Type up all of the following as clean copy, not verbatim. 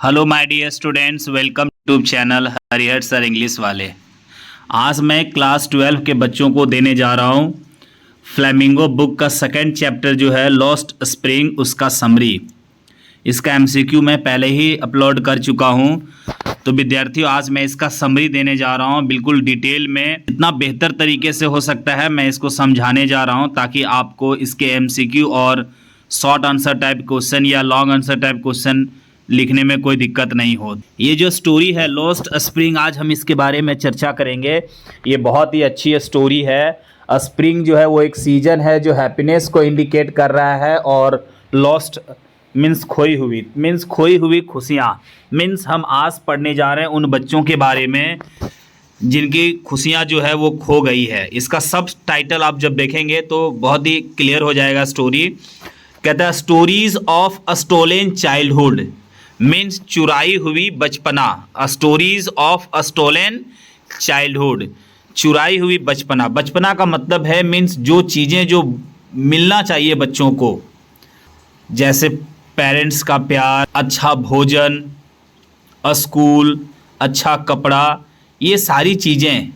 Hello my dear students, welcome YouTube channel Harihar sir English वाले। आज मैं क्लास 12 के बच्चों को देने जा रहा हूँ फ्लेमिंगो बुक का सेकंड चैप्टर जो है लॉस्ट स्प्रिंग, उसका समरी। इसका एमसीक्यू मैं पहले ही अपलोड कर चुका हूँ। तो विद्यार्थियों, आज मैं इसका समरी देने जा रहा हूँ बिल्कुल डिटेल में, इतना बेहतर तरीके से हो सकता है मैं इसको समझाने जा रहा हूँ ताकि आपको इसके एमसीक्यू और शॉर्ट आंसर टाइप क्वेश्चन या लॉन्ग आंसर टाइप क्वेश्चन लिखने में कोई दिक्कत नहीं हो। ये जो स्टोरी है लॉस्ट स्प्रिंग, आज हम इसके बारे में चर्चा करेंगे। ये बहुत ही अच्छी स्टोरी है। स्प्रिंग जो है वो एक सीजन है जो हैप्पीनेस को इंडिकेट कर रहा है, और लॉस्ट मीन्स खोई हुई खुशियाँ। मीन्स हम आज पढ़ने जा रहे हैं उन बच्चों के बारे में जिनकी खुशियाँ जो है वो खो गई है। इसका सब टाइटल आप जब देखेंगे तो बहुत ही क्लियर हो जाएगा स्टोरी। कहता है stories of a stolen childhood, means चुराई हुई बचपना। Stories of a stolen childhood, चुराई हुई बचपना। बचपना का मतलब है मीन्स जो चीज़ें जो मिलना चाहिए बच्चों को, जैसे पेरेंट्स का प्यार, अच्छा भोजन, स्कूल, अच्छा कपड़ा, ये सारी चीज़ें,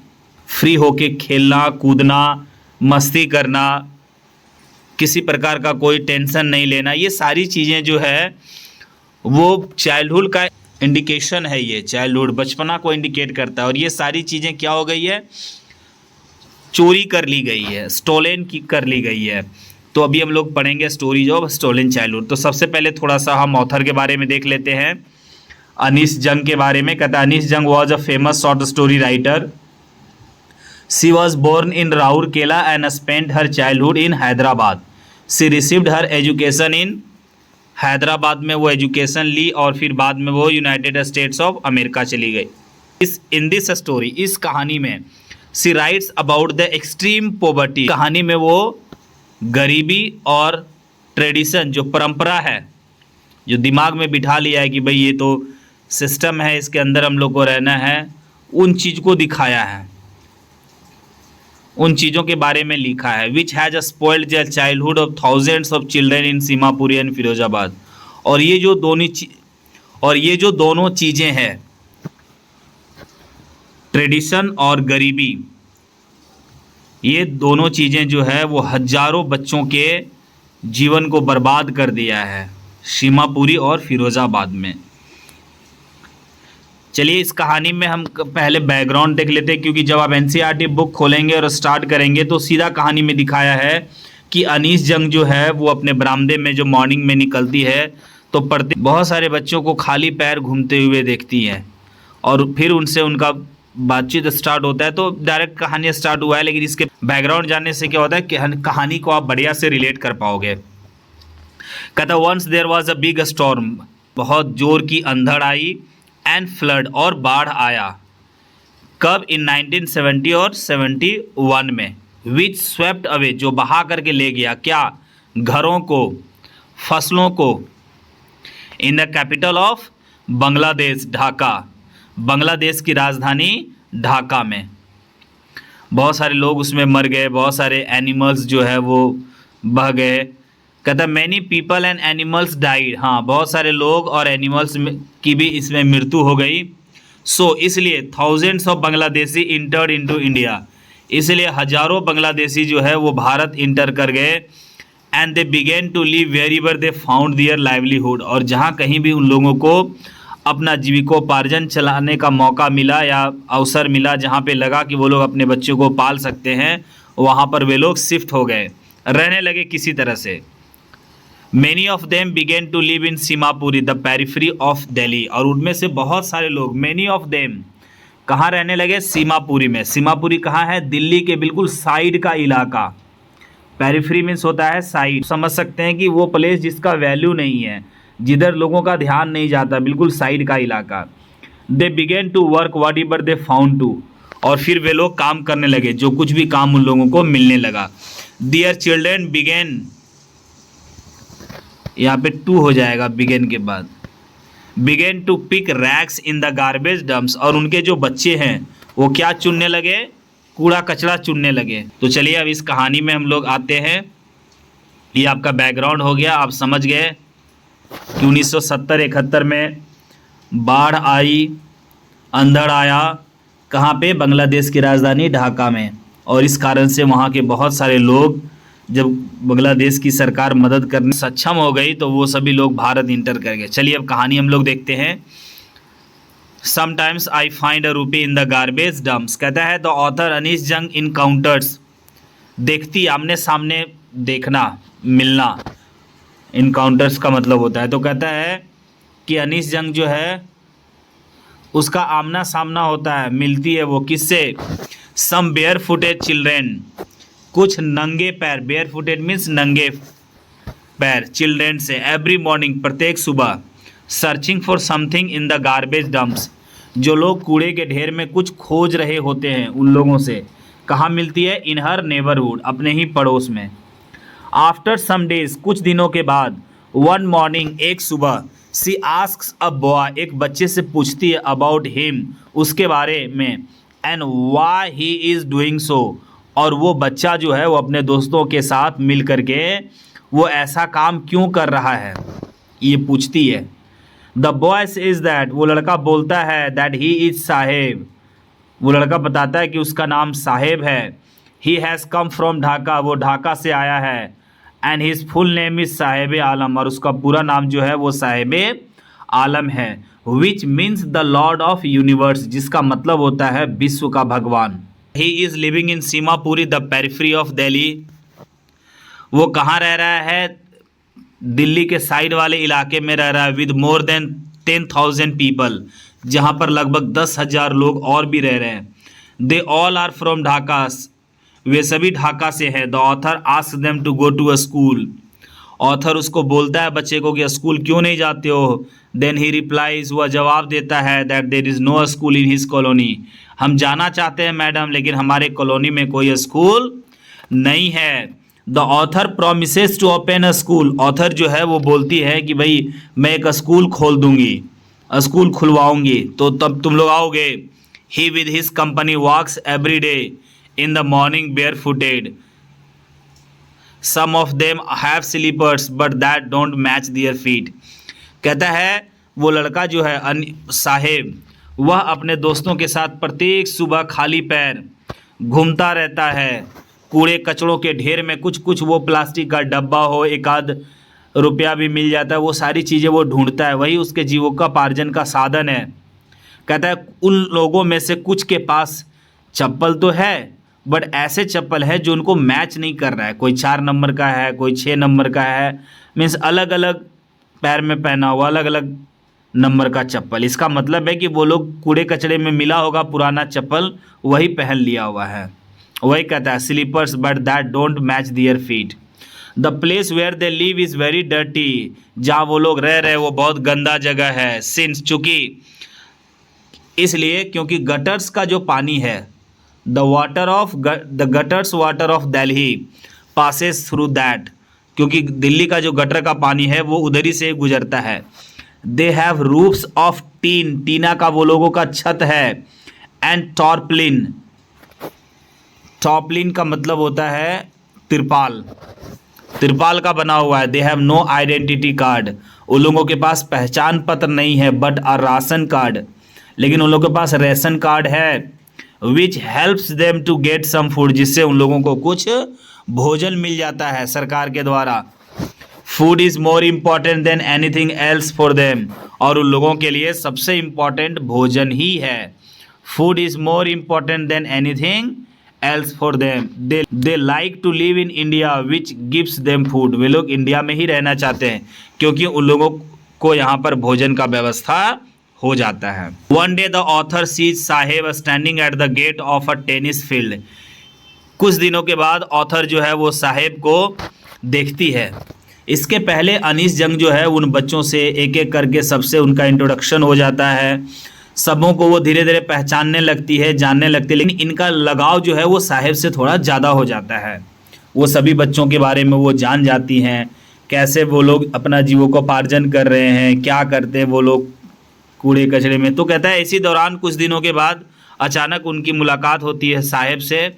फ्री होके खेलना कूदना, मस्ती करना, किसी प्रकार का कोई टेंशन नहीं लेना, ये सारी चीज़ें जो है वो चाइल्डहुड का इंडिकेशन है। ये चाइल्डहुड बचपना को इंडिकेट करता है, और ये सारी चीज़ें क्या हो गई है, चोरी कर ली गई है, स्टोलन की कर ली गई है। तो अभी हम लोग पढ़ेंगे स्टोरीज ऑफ स्टोलन चाइल्डहुड। तो सबसे पहले थोड़ा सा हम ऑथर के बारे में देख लेते हैं, अनीस जंग के बारे में। कहता है Anees Jung was a famous short story writer. She was born in Rourkela and spent her childhood in Hyderabad. She received her education in Hyderabad में वो एजुकेशन ली, और फिर बाद में वो यूनाइटेड स्टेट्स ऑफ अमेरिका चली गई। इन दिस स्टोरी, इस कहानी में, she writes about the extreme poverty. कहानी में वो गरीबी और ट्रेडिशन, जो परंपरा है, जो दिमाग में बिठा लिया है कि भाई ये तो सिस्टम है, इसके अंदर हम लोग को रहना है, उन चीज़ को दिखाया है, उन चीज़ों के बारे में लिखा है। Which has spoiled the childhood of thousands of children in Seemapuri and Firozabad. और ये जो दोनों चीज़ें हैं, ट्रेडिशन और गरीबी, ये दोनों चीज़ें जो है वो हजारों बच्चों के जीवन को बर्बाद कर दिया है सीमापुरी और फिरोजाबाद में। चलिए इस कहानी में हम पहले बैकग्राउंड देख लेते हैं, क्योंकि जब आप एनसीईआरटी बुक खोलेंगे और स्टार्ट करेंगे तो सीधा कहानी में दिखाया है कि अनीस जंग जो है वो अपने बरामदे में जो मॉर्निंग में निकलती है तो बहुत सारे बच्चों को खाली पैर घूमते हुए देखती है, और फिर उनसे उनका बातचीत स्टार्ट होता है। तो डायरेक्ट कहानी स्टार्ट हुआ है, लेकिन इसके बैकग्राउंड जानने से क्या होता है कि कहानी को आप बढ़िया से रिलेट कर पाओगे। कहता once there was a big storm, बहुत जोर की अंधड़ आई, एंड फ्लड, और बाढ़ आया। कब? इन 1970 और 71 में। विच स्वेप्ट अवे, जो बहा करके ले गया क्या? घरों को, फसलों को। In the capital of Bangladesh, Dhaka, Bangladesh की राजधानी ढाका में। बहुत सारे लोग उसमें मर गए, बहुत सारे एनिमल्स जो है वो बह गए। कहता many people and animals died, हाँ बहुत सारे लोग और एनिमल्स की भी इसमें मृत्यु हो गई। सो इसलिए thousands of Bangladeshi entered into India, इसलिए हजारों बांग्लादेशी जो है वो भारत इंटर कर गए। And they began to live wherever they found their livelihood, और जहाँ कहीं भी उन लोगों को अपना जीविकोपार्जन चलाने का मौका मिला या अवसर मिला, जहाँ पे लगा कि वो लोग अपने बच्चों को पाल सकते हैं, वहाँ पर वे लोग शिफ्ट हो गए, रहने लगे किसी तरह से। Many of them began to live in Seemapuri, the periphery of Delhi, और उनमें से बहुत सारे लोग, many of them, कहाँ रहने लगे? सीमापुरी में। सीमापुरी कहाँ है? दिल्ली के बिल्कुल साइड का इलाका। पेरिफेरी मीन्स होता है साइड। समझ सकते हैं कि वो प्लेस जिसका वैल्यू नहीं है, जिधर लोगों का ध्यान नहीं जाता, बिल्कुल साइड का इलाका। They began to work whatever they found to, और फिर वे लोग काम करने लगे, जो कुछ भी काम उन लोगों को मिलने लगा। देयर चिल्ड्रेन बिगेन, यहाँ पे टू हो जाएगा बिगेन के बाद, began to pick rags in the garbage dumps, और उनके जो बच्चे हैं वो क्या चुनने लगे? कूड़ा कचरा चुनने लगे। तो चलिए अब इस कहानी में हम लोग आते हैं। ये आपका बैकग्राउंड हो गया, आप समझ गए कि 1970-71 में बाढ़ आई, अंधड़ आया, कहाँ पे? बांग्लादेश की राजधानी ढाका में। और इस कारण से वहाँ के बहुत सारे लोग, जब बांग्लादेश की सरकार मदद करने में सक्षम हो गई तो वो सभी लोग भारत इंटर कर गए। चलिए अब कहानी हम लोग देखते हैं। समटाइम्स आई फाइंड अ रूपी इन द गार्बेज डम्प्स। कहता है द ऑथर अनीस जंग इनकाउंटर्स, देखती आमने सामने देखना, मिलना, इनकाउंटर्स का मतलब होता है। तो कहता है कि अनीस जंग जो है उसका आमना सामना होता है, मिलती है वो किससे? सम बेयर फुटेड चिल्ड्रेन, कुछ नंगे पैर, बेयर फुटेड मीन्स नंगे पैर, चिल्ड्रेन से, एवरी मॉर्निंग, प्रत्येक सुबह, searching for something in the garbage dumps, जो लोग कूड़े के ढेर में कुछ खोज रहे होते हैं, उन लोगों से कहाँ मिलती है? इन हर नेबरहुड, अपने ही पड़ोस में। आफ्टर सम डेज, कुछ दिनों के बाद, वन मॉर्निंग, एक सुबह, सी आस्क्स अ बॉय, एक बच्चे से पूछती है, अबाउट हिम, उसके बारे में, and why he is doing so, और वो बच्चा जो है वो अपने दोस्तों के साथ मिल करके वो ऐसा काम क्यों कर रहा है, ये पूछती है। द बॉय इज दैट, वो लड़का बोलता है, दैट ही इज साहेब, वो लड़का बताता है कि उसका नाम साहेब है। He has come from Dhaka, वो ढाका से आया है। And his full name is Saheb Alam, और उसका पूरा नाम जो है वो साहेब आलम है। Which means the Lord of universe, जिसका मतलब होता है विश्व का भगवान। He is living in Seemapuri, the periphery of Delhi, वो कहाँ रह रहा है? दिल्ली के साइड वाले इलाके में रह रहा है। विद मोर देन 10,000 पीपल, जहाँ पर लगभग 10,000 लोग और भी रह रहे हैं। They all are from Dhaka, वे सभी ढाका से हैं। The author ask them to go to a school, author उसको बोलता है बच्चे को कि स्कूल क्यों नहीं जाते हो? देन ही रिप्लाइज, वह जवाब देता है, that there is no school in his colony, हम जाना चाहते हैं मैडम, लेकिन हमारे कॉलोनी में कोई स्कूल नहीं है। The author promises to open a school, author जो है वो बोलती है कि भाई मैं एक स्कूल खोल दूंगी, स्कूल खुलवाऊंगी, तो तब तुम लोग आओगे। He with his company walks every day in the morning bare footed, some of them have slippers but that don't match their feet. कहता है वो लड़का जो है साहेब, वह अपने दोस्तों के साथ प्रत्येक सुबह खाली पैर घूमता रहता है, कूड़े कचड़ों के ढेर में, कुछ कुछ वो प्लास्टिक का डब्बा हो, एक आध रुपया भी मिल जाता है, वो सारी चीज़ें वो ढूंढता है, वही उसके जीविकोपार्जन का साधन है। कहता है उन लोगों में से कुछ के पास चप्पल तो है, बट ऐसे चप्पल है जो उनको मैच नहीं कर रहा है, कोई 4 नंबर का है, कोई 6 नंबर का है, मीन्स अलग अलग पैर में पहना हुआ अलग अलग नंबर का चप्पल। इसका मतलब है कि वो लोग कूड़े कचड़े में मिला होगा पुराना चप्पल, वही पहन लिया हुआ है। वही कहता है slippers but that don't match their feet. The place where they live is very dirty, जहाँ वो लोग रह रहे वो बहुत गंदा जगह है। सिंस, चूँकि इसलिए क्योंकि गटर्स का जो पानी है, the gutters water of Delhi passes through that, क्योंकि दिल्ली का जो गटर का पानी है वो उधर ही से गुजरता है। They have roofs of tin, टीना का वो लोगों का छत है। एंड टॉर्पलिन, टॉपलिन का मतलब होता है तिरपाल, तिरपाल का बना हुआ है। They have no identity card, उन लोगों के पास पहचान पत्र नहीं है, बट अ राशन कार्ड, लेकिन उन लोगों के पास राशन कार्ड है। Which helps them to get some food, जिससे उन लोगों को कुछ भोजन मिल जाता है सरकार के द्वारा। Food is more important than anything else for them, और उन लोगों के लिए सबसे इम्पॉर्टेंट भोजन ही है। Food is more important than anything else for them. They like to live in India which gives them food, वे लोग इंडिया में ही रहना चाहते हैं क्योंकि उन लोगों को यहाँ पर भोजन का व्यवस्था हो जाता है। One day the author sees Saheb standing at the gate of a tennis field, कुछ दिनों के बाद ऑथर जो है वो साहेब को देखती है। इसके पहले अनीस जंग जो है उन बच्चों से एक एक करके सबसे उनका इंट्रोडक्शन हो जाता है, सबों को वो धीरे धीरे पहचानने लगती है, जानने लगती है, लेकिन इनका लगाव जो है वो साहेब से थोड़ा ज़्यादा हो जाता है। वो सभी बच्चों के बारे में वो जान जाती हैं, कैसे वो लोग अपना जीविकोपार्जन कर रहे हैं, क्या करते हैं वो लोग कूड़े कचरे में। तो कहता है इसी दौरान कुछ दिनों के बाद अचानक उनकी मुलाकात होती है साहेब से,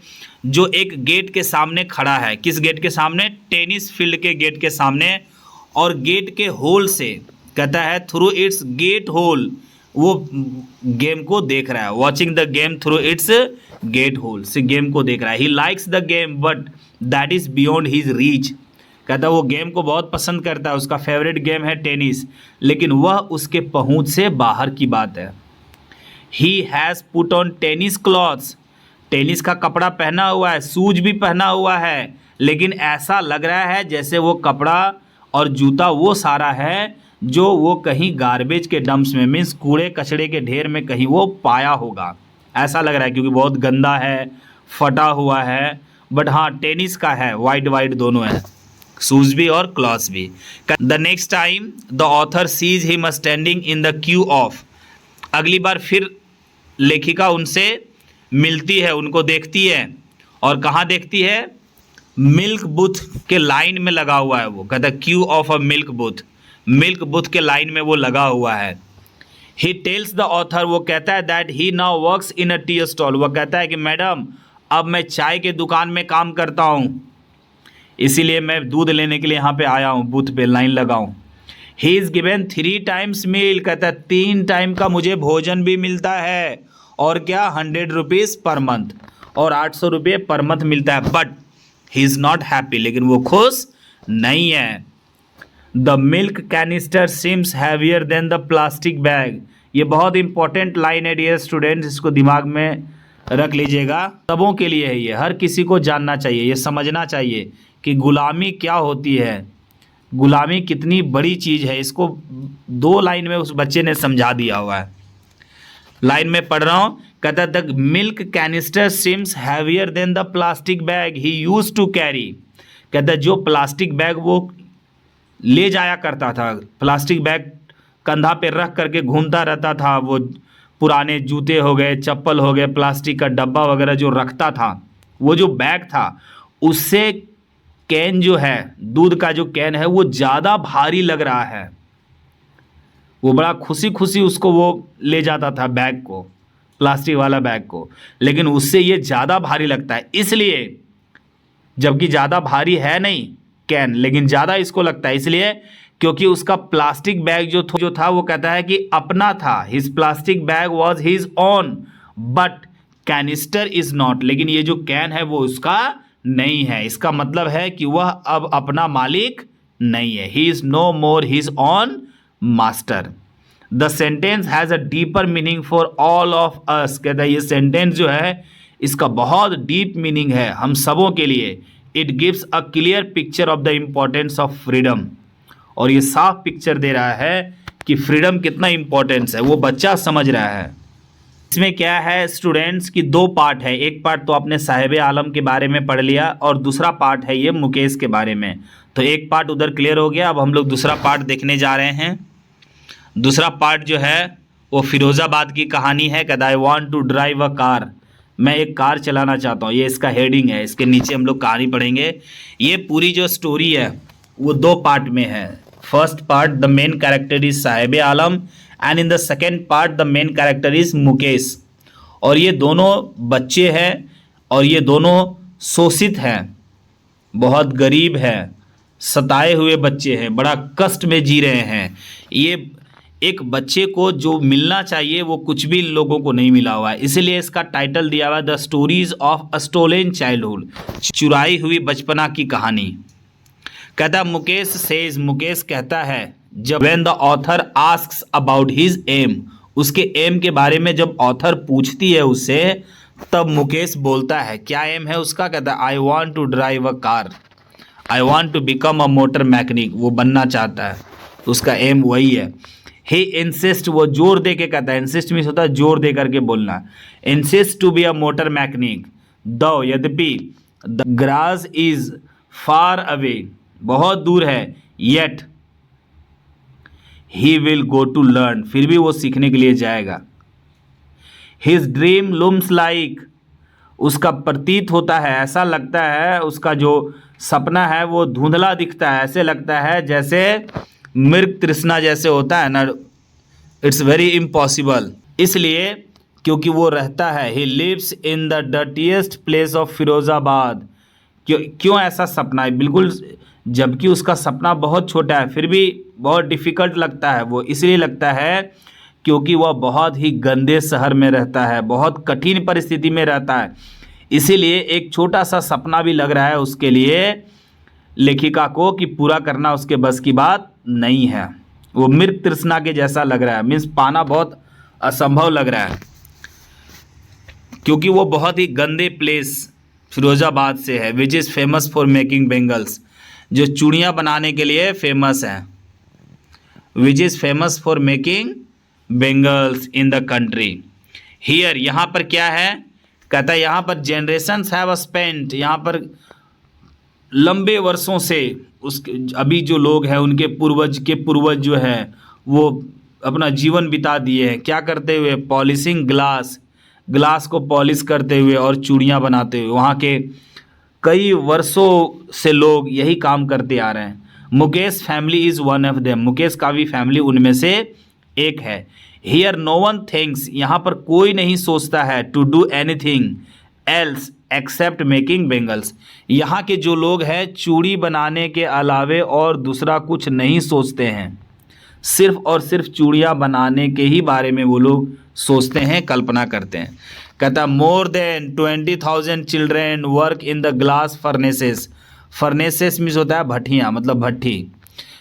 जो एक गेट के सामने खड़ा है। किस गेट के सामने? टेनिस फील्ड के गेट के सामने। और गेट के होल से, कहता है थ्रू इट्स गेट होल वो गेम को देख रहा है, watching the game through its gate hole, से गेम को देख रहा है। He likes the game but that is beyond his reach, कहता है वो गेम को बहुत पसंद करता है, उसका फेवरेट गेम है टेनिस, लेकिन वह उसके पहुंच से बाहर की बात है। He has put on tennis clothes, tennis का कपड़ा पहना हुआ है, शूज भी पहना हुआ है, लेकिन ऐसा लग रहा है जैसे वो कपड़ा और जूता वो सारा है जो वो कहीं गार्बेज के डंप्स में, मीन्स कूड़े कचड़े के ढेर में कहीं वो पाया होगा, ऐसा लग रहा है, क्योंकि बहुत गंदा है, फटा हुआ है, बट हाँ टेनिस का है, वाइट वाइट दोनों है, शूज भी और क्लॉथ्स भी। The next time the author sees him standing in the queue of, अगली बार फिर लेखिका उनसे मिलती है, उनको देखती है, और कहाँ देखती है, मिल्क बूथ के लाइन में लगा हुआ है वो, कहता है Q of a milk booth, milk booth के लाइन में वो लगा हुआ है। ही टेल्स द ऑथर, वो कहता है that he now works in a tea stall, वो कहता है कि मैडम अब मैं चाय के दुकान में काम करता हूँ, इसीलिए मैं दूध लेने के लिए यहाँ पे आया हूँ, बूथ पे लाइन लगाऊँ। ही इज़ गिवन 3 टाइम्स मील, कहता है 3 टाइम का मुझे भोजन भी मिलता है, और क्या 100 रुपीज़ पर मंथ, और 800 रुपये पर मंथ मिलता है, but he is not happy, लेकिन वो खुश नहीं है। The milk canister seems heavier than the plastic bag, ये बहुत इंपॉर्टेंट लाइन है डियर स्टूडेंट्स, इसको दिमाग में रख लीजिएगा, सबों के लिए है ये, हर किसी को जानना चाहिए, ये समझना चाहिए कि गुलामी क्या होती है, गुलामी कितनी बड़ी चीज़ है, इसको 2 लाइन में उस बच्चे ने समझा दिया हुआ है। लाइन में पढ़ रहा हूँ, कहता the milk canister seems heavier than the plastic bag he use to carry, कहता जो प्लास्टिक बैग वो ले जाया करता था, प्लास्टिक बैग कंधा पे रख करके घूमता रहता था, वो पुराने जूते हो गए, चप्पल हो गए, प्लास्टिक का डब्बा वगैरह जो रखता था, वो जो बैग था उससे कैन जो है, दूध का जो कैन है वो ज़्यादा भारी लग रहा है, वो बड़ा खुशी खुशी उसको वो ले जाता था बैग को, प्लास्टिक वाला बैग को, लेकिन उससे ये ज़्यादा भारी लगता है, इसलिए जबकि ज़्यादा भारी है नहीं कैन, लेकिन ज़्यादा इसको लगता है, इसलिए क्योंकि उसका प्लास्टिक बैग जो था वो कहता है कि अपना था, his plastic bag was his own but canister is not, लेकिन ये जो कैन है वो उसका नहीं है, इसका मतलब है कि वह अब अपना मालिक नहीं है, he is no more his own master. The sentence has a deeper meaning for all of us, कहता है ये सेंटेंस जो है इसका बहुत डीप मीनिंग है हम सबों के लिए। It gives a clear picture of the importance of freedom, और ये साफ पिक्चर दे रहा है कि फ्रीडम कितना इम्पोर्टेंस है, वो बच्चा समझ रहा है। इसमें क्या है स्टूडेंट्स की 2 पार्ट है, एक पार्ट तो आपने साहिब आलम के बारे में पढ़ लिया, और दूसरा पार्ट है ये मुकेश के बारे में, तो एक पार्ट उधर क्लियर हो गया, अब हम लोग दूसरा पार्ट देखने जा रहे हैं। दूसरा पार्ट जो है वो फिरोज़ाबाद की कहानी है, कहता I want to drive a car, मैं एक कार चलाना चाहता हूँ, ये इसका हेडिंग है, इसके नीचे हम लोग कहानी पढ़ेंगे। ये पूरी जो स्टोरी है वो 2 पार्ट में है। First part the main character is Sahib Alam and in the second part the main character is Mukesh, और ये दोनों बच्चे हैं और ये दोनों शोषित हैं, बहुत गरीब हैं, सताए हुए बच्चे हैं, बड़ा कष्ट में जी रहे हैं। ये एक बच्चे को जो मिलना चाहिए वो कुछ भी लोगों को नहीं मिला हुआ है, इसलिए इसका टाइटल दिया हुआ है the stories of a stolen childhood, चुराई हुई बचपना की कहानी। कहता मुकेश सेज, मुकेश कहता है जब when the author asks about his aim, उसके एम के बारे में जब ऑथर पूछती है उससे, तब मुकेश बोलता है क्या एम है उसका, कहता है I want to drive a car, I want to become a motor mechanic, वो बनना चाहता है, उसका एम वही है। ही इंसिस्ट, वो जोर दे के कहता है, इंसिस्ट मीन्स होता है जोर दे करके बोलना, insist to be a motor mechanic though यद्यपि the grass is far away, बहुत दूर है, yet he will go to learn, फिर भी वो सीखने के लिए जाएगा। हिज ड्रीम लूम्स लाइक, उसका प्रतीत होता है, ऐसा लगता है, उसका जो सपना है वो धुंधला दिखता है, ऐसे लगता है जैसे मृग तृष्णा जैसे होता है ना, इट्स वेरी इम्पॉसिबल, इसलिए क्योंकि वो रहता है, he lives in the dirtiest place of Firozabad. क्यों ऐसा सपना है, बिल्कुल जबकि उसका सपना बहुत छोटा है, फिर भी बहुत डिफ़िकल्ट लगता है वो, इसलिए लगता है क्योंकि वह बहुत ही गंदे शहर में रहता है, बहुत कठिन परिस्थिति में रहता है। इसीलिए एक छोटा सा सपना भी लग रहा है उसके लिए लेखिका को कि पूरा करना उसके बस की बात नहीं है। वो मृत तृष्णा के जैसा लग रहा है, मीन्स पाना बहुत असंभव लग रहा है, क्योंकि वो बहुत ही गंदे प्लेस फिरोजाबाद से है, which is famous for making bangles, जो चूड़ियाँ बनाने के लिए फेमस है, which is famous for making bangles in the country. Here, यहाँ पर क्या है, कहता है यहाँ पर जनरेशन्स हैव स्पेंट, यहाँ पर लंबे वर्षों से उस अभी जो लोग हैं उनके पूर्वज जो है वो अपना जीवन बिता दिए हैं, क्या करते हुए, पॉलिशिंग ग्लास को पॉलिश करते हुए और चूड़ियाँ बनाते हुए। वहाँ के कई वर्षों से लोग यही काम करते आ रहे हैं। Mukesh family is one of them, Mukesh का भी फैमिली उनमें से एक है। हियर नो वन थिंक्स, यहाँ पर कोई नहीं सोचता है, to do anything else except making bangles, यहाँ के जो लोग हैं चूड़ी बनाने के अलावे और दूसरा कुछ नहीं सोचते हैं, सिर्फ और सिर्फ चूड़ियाँ बनाने के ही बारे में वो लोग सोचते हैं, कल्पना करते हैं। कहता more than 20,000 children work in the glass furnaces, furnaces means होता है भट्टियाँ, मतलब भट्टी।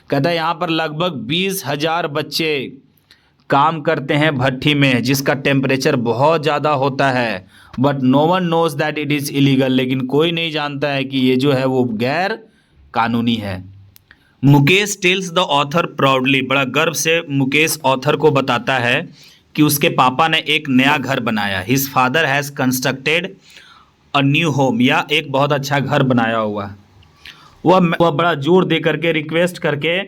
कहता है यहाँ पर लगभग 20,000 बच्चे काम करते हैं भट्टी में, जिसका टेम्परेचर बहुत ज़्यादा होता है, but no one knows that it is illegal, लेकिन कोई नहीं जानता है कि ये जो है वो गैर कानूनी है। Mukesh tells the author proudly, बड़ा गर्व से मुकेश ऑथर को बताता है कि उसके पापा ने एक नया घर बनाया। His father has constructed a new home, या एक बहुत अच्छा घर बनाया हुआ। वह बड़ा जोर दे करके, रिक्वेस्ट करके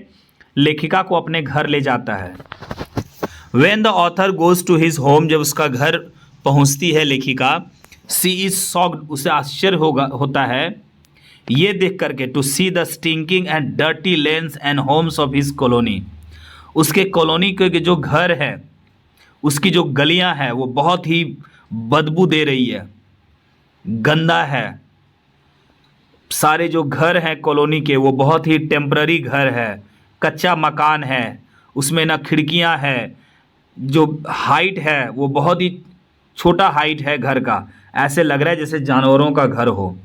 लेखिका को अपने घर ले जाता है। When the author goes to his home, जब उसका घर पहुंचती है लेखिका, she is shocked, उसे आश्चर्य होता है ये देख करके, to see the stinking and dirty lanes and homes of his colony, उसके कॉलोनी के जो घर है, उसकी जो गलियां हैं वो बहुत ही बदबू दे रही है, गंदा है। सारे जो घर हैं कॉलोनी के वो बहुत ही टेम्पररी घर है, कच्चा मकान है, उसमें ना खिड़कियां हैं, जो हाइट है वो बहुत ही छोटा हाइट है घर का, ऐसे लग रहा है जैसे जानवरों का घर हो।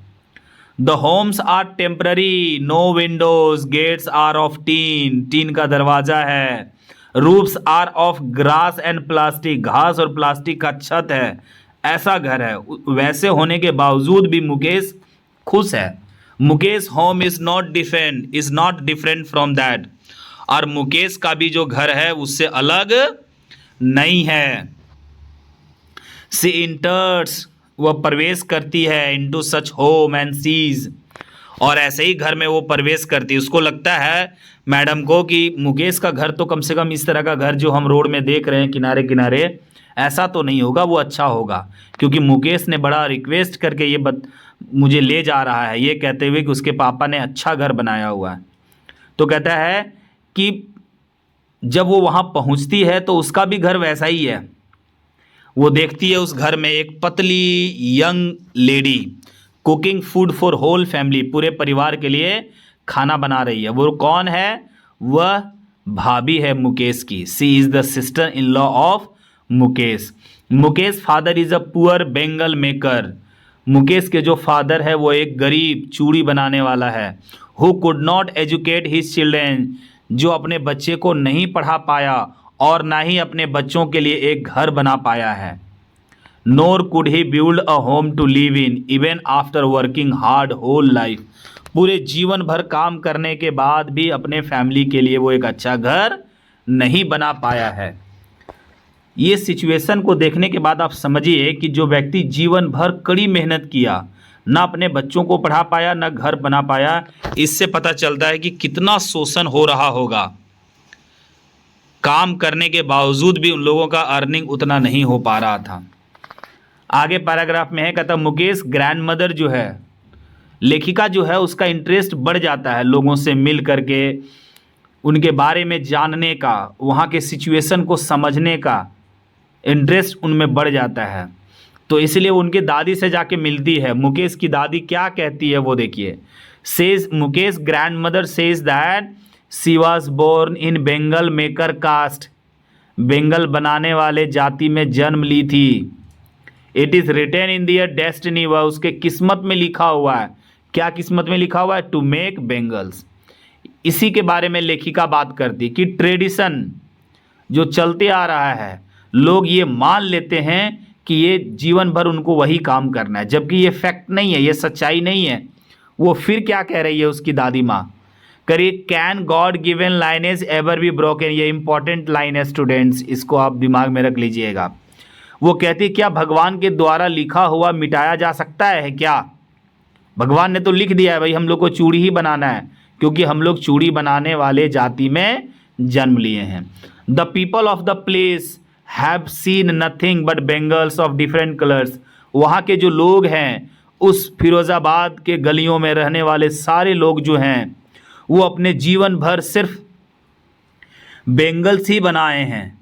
The homes are temporary, no windows, gates are of tin का दरवाज़ा है, roofs are of grass and plastic, घास और प्लास्टिक का छत है, ऐसा घर है। वैसे होने के बावजूद भी मुकेश खुश है। Mukesh home is not different from that, और मुकेश का भी जो घर है उससे अलग नहीं है। सी इंटर्स, वह प्रवेश करती है, into such home and sees, और ऐसे ही घर में वो प्रवेश करती है। उसको लगता है मैडम को कि मुकेश का घर तो कम से कम इस तरह का घर जो हम रोड में देख रहे हैं किनारे किनारे, ऐसा तो नहीं होगा, वो अच्छा होगा, क्योंकि मुकेश ने बड़ा रिक्वेस्ट करके ये मुझे ले जा रहा है, ये कहते हुए कि उसके पापा ने अच्छा घर बनाया हुआ है। तो कहता है कि जब वो वहाँ पहुँचती है तो उसका भी घर वैसा ही है। वो देखती है उस घर में एक पतली young lady cooking food for whole family, पूरे परिवार के लिए खाना बना रही है। वो कौन है? वह भाभी है मुकेश की। She is the sister in law of Mukesh. Mukesh father is a poor bangle maker. Mukesh के जो फादर है वो एक गरीब चूड़ी बनाने वाला है। Who could not educate his children, जो अपने बच्चे को नहीं पढ़ा पाया और ना ही अपने बच्चों के लिए एक घर बना पाया है। Nor could he build a home to live in even after working hard whole life. पूरे जीवन भर काम करने के बाद भी अपने फैमिली के लिए वो एक अच्छा घर नहीं बना पाया है। ये सिचुएशन को देखने के बाद आप समझिए कि जो व्यक्ति जीवन भर कड़ी मेहनत किया, ना अपने बच्चों को पढ़ा पाया, ना घर बना पाया, इससे पता चलता है कि कितना शोषण हो रहा होगा। काम करने के बावजूद भी उन लोगों का अर्निंग उतना नहीं हो पा रहा था। आगे पैराग्राफ में है, कहता मुकेश ग्रैंड मदर जो है, लेखिका जो है उसका इंटरेस्ट बढ़ जाता है लोगों से मिल करके, उनके बारे में जानने का, वहाँ के सिचुएशन को समझने का इंटरेस्ट उनमें बढ़ जाता है। तो इसलिए उनके दादी से जाके मिलती है। मुकेश की दादी क्या कहती है वो देखिए। Says Mukesh grandmother says that she was born in bangle maker caste. Bangle बनाने वाले जाति में जन्म ली थी। It is written in their destiny, वह उसके किस्मत में लिखा हुआ है। क्या किस्मत में लिखा हुआ है? To make bangles. इसी के बारे में लेखिका बात करती है कि ट्रेडिशन जो चलते आ रहा है, लोग ये मान लेते हैं कि ये जीवन भर उनको वही काम करना है, जबकि ये फैक्ट नहीं है, ये सच्चाई नहीं है। वो फिर क्या कह रही है उसकी दादी माँ? करिए, can God given lineage ever be broken. ये इंपॉर्टेंट लाइन है स्टूडेंट्स, इसको आप दिमाग में रख लीजिएगा। वो कहती है क्या भगवान के द्वारा लिखा हुआ मिटाया जा सकता है क्या? भगवान ने तो लिख दिया है भाई हम लोग को चूड़ी ही बनाना है, क्योंकि हम लोग चूड़ी बनाने वाले जाति में जन्म लिए हैं। The people of the place have seen nothing but bangles of different colours. वहाँ के जो लोग हैं, उस फिरोज़ाबाद के गलियों में रहने वाले सारे लोग जो हैं, वो अपने जीवन भर सिर्फ बेंगल्स ही बनाए हैं।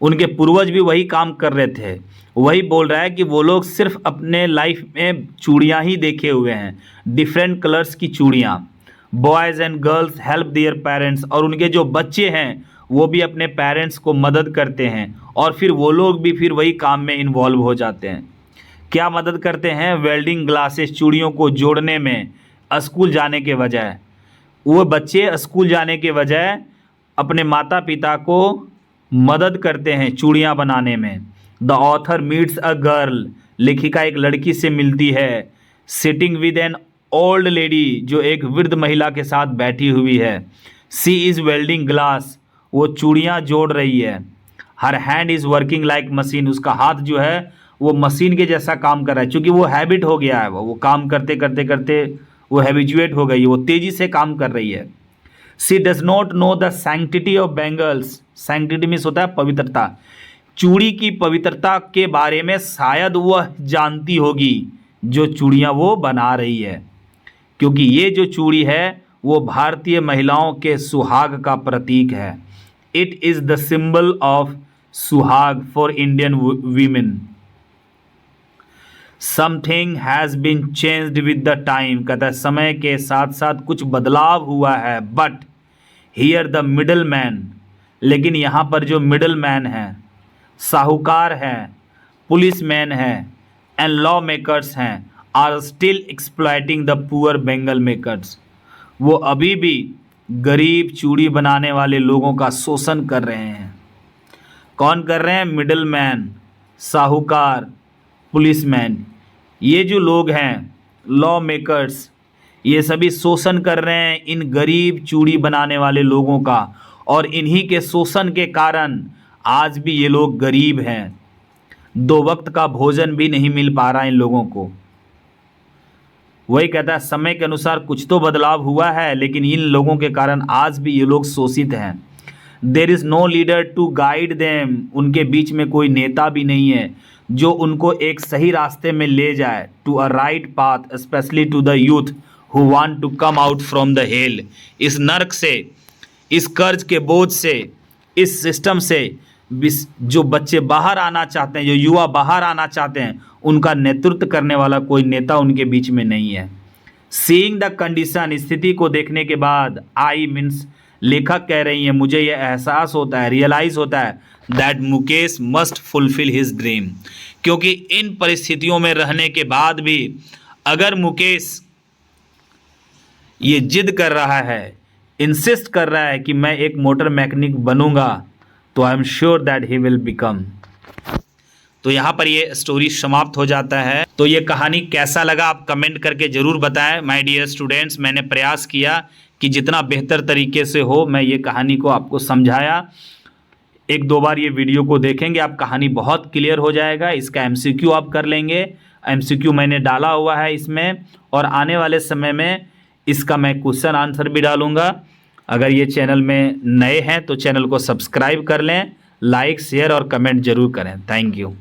उनके पूर्वज भी वही काम कर रहे थे। वही बोल रहा है कि वो लोग सिर्फ अपने लाइफ में चूड़ियाँ ही देखे हुए हैं, डिफरेंट कलर्स की चूड़ियाँ। Boys and girls help their parents, और उनके जो बच्चे हैं वो भी अपने पेरेंट्स को मदद करते हैं, और फिर वो लोग भी फिर वही काम में इन्वॉल्व हो जाते हैं। क्या मदद करते हैं? वेल्डिंग ग्लासेस, चूड़ियों को जोड़ने में। स्कूल जाने के बजाय वो बच्चे स्कूल जाने के बजाय अपने माता पिता को मदद करते हैं चूड़ियाँ बनाने में। The author meets a girl, लेखिका एक लड़की से मिलती है। Sitting with an old lady, जो एक वृद्ध महिला के साथ बैठी हुई है। सी इज़ वेल्डिंग ग्लास, वो चूड़ियाँ जोड़ रही है। Her hand is working like machine, उसका हाथ जो है वो मशीन के जैसा काम कर रहा है, क्योंकि वो हैबिट हो गया है, वो काम करते करते करते वो हैबिचुएट हो गई है, वो तेज़ी से काम कर रही है। She does not know the sanctity of bangles. Sanctity means होता है पवित्रता। चूड़ी की पवित्रता के बारे में शायद वह जानती होगी जो चूड़ियाँ वो बना रही है, क्योंकि ये जो चूड़ी है वो भारतीय महिलाओं के सुहाग का प्रतीक है। It is the symbol of suhag for Indian women. Something has been changed with the time, कहता है समय के साथ साथ कुछ बदलाव हुआ है। But here the middleman, लेकिन यहाँ पर जो मिडल मैन है, साहूकार हैं, पुलिस मैन हैं एंड लॉ मेकर्स हैं, are still exploiting the poor bangle makers. वो अभी भी गरीब चूड़ी बनाने वाले लोगों का शोषण कर रहे हैं। कौन कर रहे हैं? मिडल मैन, साहूकार, पुलिसमैन। ये जो लोग हैं लॉ मेकर्स, ये सभी शोषण कर रहे हैं इन गरीब चूड़ी बनाने वाले लोगों का, और इन्हीं के शोषण के कारण आज भी ये लोग गरीब हैं। 2 वक्त का भोजन भी नहीं मिल पा रहा इन लोगों को। वही कहता है समय के अनुसार कुछ तो बदलाव हुआ है, लेकिन इन लोगों के कारण आज भी ये लोग शोषित हैं। There is no leader to guide them, उनके बीच में कोई नेता भी नहीं है जो उनको एक सही रास्ते में ले जाए। To a right path, specially to the youth who want to come out from the hell. इस नर्क से, इस कर्ज के बोझ से, इस सिस्टम से जो बच्चे बाहर आना चाहते हैं, जो युवा बाहर आना चाहते हैं, उनका नेतृत्व करने वाला कोई नेता उनके बीच में नहीं है। सीइंग द कंडीशन, स्थिति को देखने के बाद, आई मीन्स लेखक कह रही हैं, मुझे यह एहसास होता है, रियलाइज़ होता है that Mukesh must fulfil his dream. क्योंकि इन परिस्थितियों में रहने के बाद भी अगर मुकेश ये जिद कर रहा है, इंसिस्ट कर रहा है कि मैं एक मोटर मैकेनिक बनूंगा, तो I am sure that he will become. तो यहाँ पर ये स्टोरी समाप्त हो जाता है। तो ये कहानी कैसा लगा आप कमेंट करके ज़रूर बताएं माय डियर स्टूडेंट्स। मैंने प्रयास किया कि जितना बेहतर तरीके से हो मैं ये कहानी को आपको समझाया। 1-2 बार ये वीडियो को देखेंगे आप कहानी बहुत क्लियर हो जाएगा। इसका MCQ आप कर लेंगे। MCQ मैंने डाला हुआ है इसमें, और आने वाले समय में इसका मैं क्वेश्चन आंसर भी डालूंगा। अगर ये चैनल में नए हैं तो चैनल को सब्सक्राइब कर लें, लाइक शेयर और कमेंट ज़रूर करें। Thank you.